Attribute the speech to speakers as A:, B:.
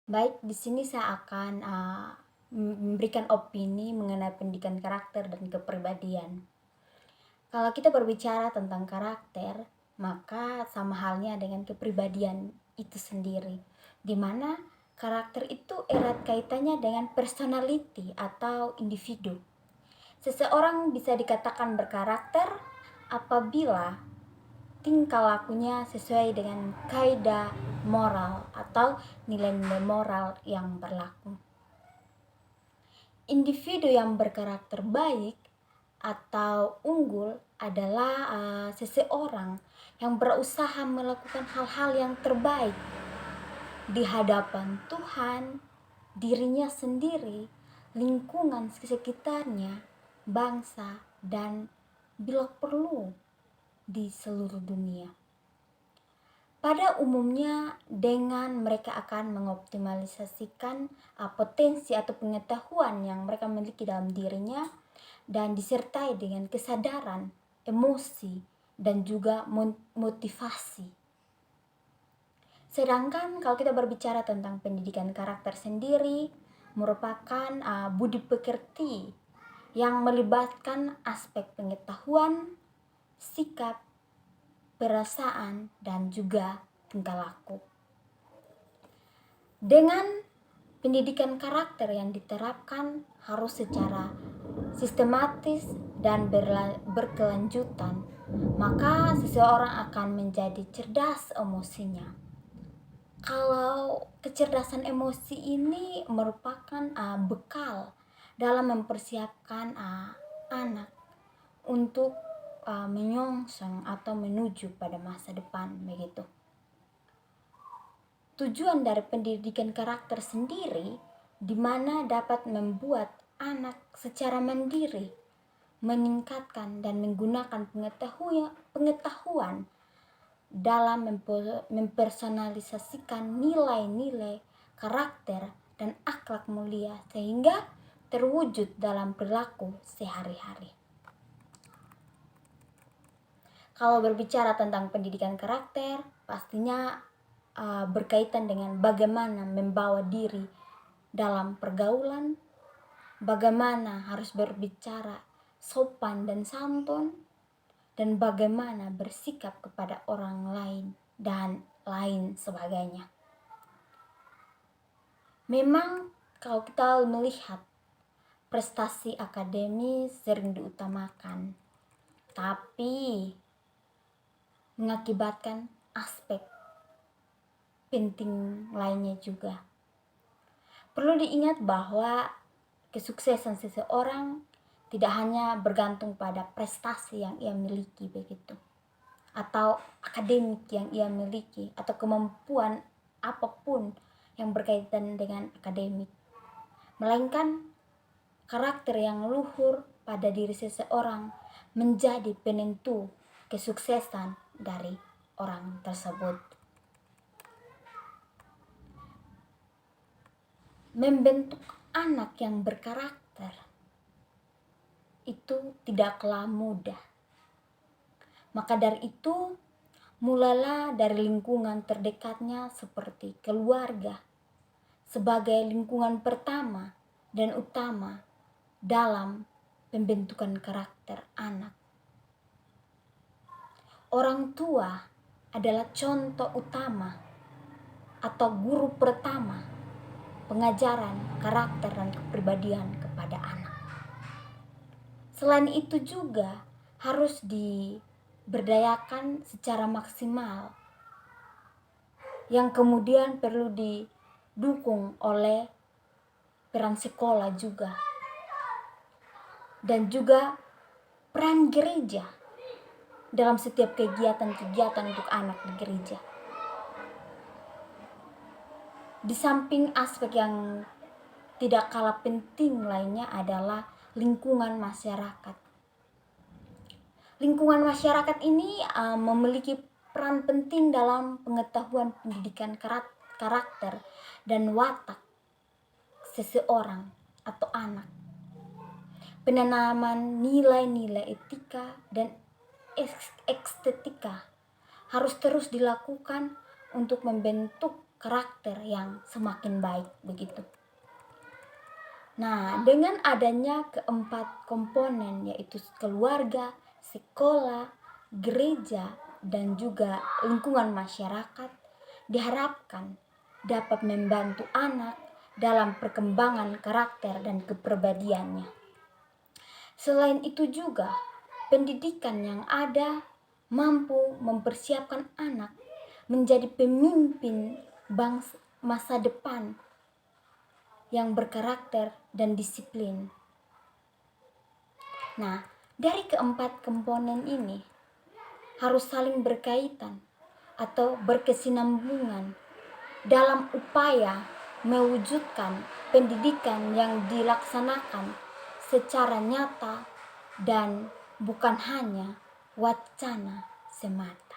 A: Baik, di sini saya akan memberikan opini mengenai pendidikan karakter dan kepribadian. Kalau kita berbicara tentang karakter, maka sama halnya dengan kepribadian itu sendiri, di mana karakter itu erat kaitannya dengan personality atau individu. Seseorang bisa dikatakan berkarakter apabila tingkah lakunya sesuai dengan kaidah moral atau nilai-nilai moral yang berlaku. Individu yang berkarakter baik atau unggul adalah seseorang yang berusaha melakukan hal-hal yang terbaik di hadapan Tuhan, dirinya sendiri, lingkungan sekitarnya, bangsa, dan bila perlu di seluruh dunia. Pada umumnya dengan mereka akan mengoptimalisasikan potensi atau pengetahuan yang mereka miliki dalam dirinya dan disertai dengan kesadaran, emosi, dan juga motivasi. Sedangkan kalau kita berbicara tentang pendidikan karakter sendiri, merupakan budi pekerti yang melibatkan aspek pengetahuan, sikap, perasaan, dan juga tingkah laku. Dengan pendidikan karakter yang diterapkan harus secara sistematis dan berkelanjutan, maka seseorang akan menjadi cerdas emosinya. Kalau kecerdasan emosi ini merupakan bekal dalam mempersiapkan anak untuk menyongsong atau menuju pada masa depan begitu. Tujuan dari pendidikan karakter sendiri di mana dapat membuat anak secara mandiri meningkatkan dan menggunakan pengetahuan dalam mempersonalisasikan nilai-nilai karakter dan akhlak mulia sehingga terwujud dalam perilaku sehari-hari. Kalau berbicara tentang pendidikan karakter, pastinya berkaitan dengan bagaimana membawa diri dalam pergaulan, bagaimana harus berbicara sopan dan santun, dan bagaimana bersikap kepada orang lain, dan lain sebagainya. Memang kalau kita melihat prestasi akademis sering diutamakan, tapi mengakibatkan aspek penting lainnya juga. Perlu diingat bahwa kesuksesan seseorang tidak hanya bergantung pada prestasi yang ia miliki begitu, atau akademik yang ia miliki, atau kemampuan apapun yang berkaitan dengan akademik, melainkan karakter yang luhur pada diri seseorang menjadi penentu kesuksesan dari orang tersebut. Membentuk anak yang berkarakter itu tidaklah mudah. Maka dari itu, mulailah dari lingkungan terdekatnya seperti keluarga sebagai lingkungan pertama dan utama dalam pembentukan karakter anak. Orang tua adalah contoh utama atau guru pertama pengajaran karakter dan kepribadian kepada anak. Selain itu juga harus diberdayakan secara maksimal, yang kemudian perlu didukung oleh peran sekolah juga, dan juga peran gereja dalam setiap kegiatan-kegiatan untuk anak di gereja. Di samping aspek yang tidak kalah penting lainnya adalah lingkungan masyarakat. Lingkungan masyarakat ini memiliki peran penting dalam pengetahuan pendidikan karakter dan watak seseorang atau anak. Penanaman nilai-nilai etika dan estetika harus terus dilakukan untuk membentuk karakter yang semakin baik begitu. Nah, dengan adanya keempat komponen yaitu keluarga, sekolah, gereja, dan juga lingkungan masyarakat diharapkan dapat membantu anak dalam perkembangan karakter dan kepribadiannya. Selain itu juga, pendidikan yang ada mampu mempersiapkan anak menjadi pemimpin bangsa masa depan yang berkarakter dan disiplin. Nah, dari keempat komponen ini harus saling berkaitan atau berkesinambungan dalam upaya mewujudkan pendidikan yang dilaksanakan secara nyata dan bukan hanya wacana semata.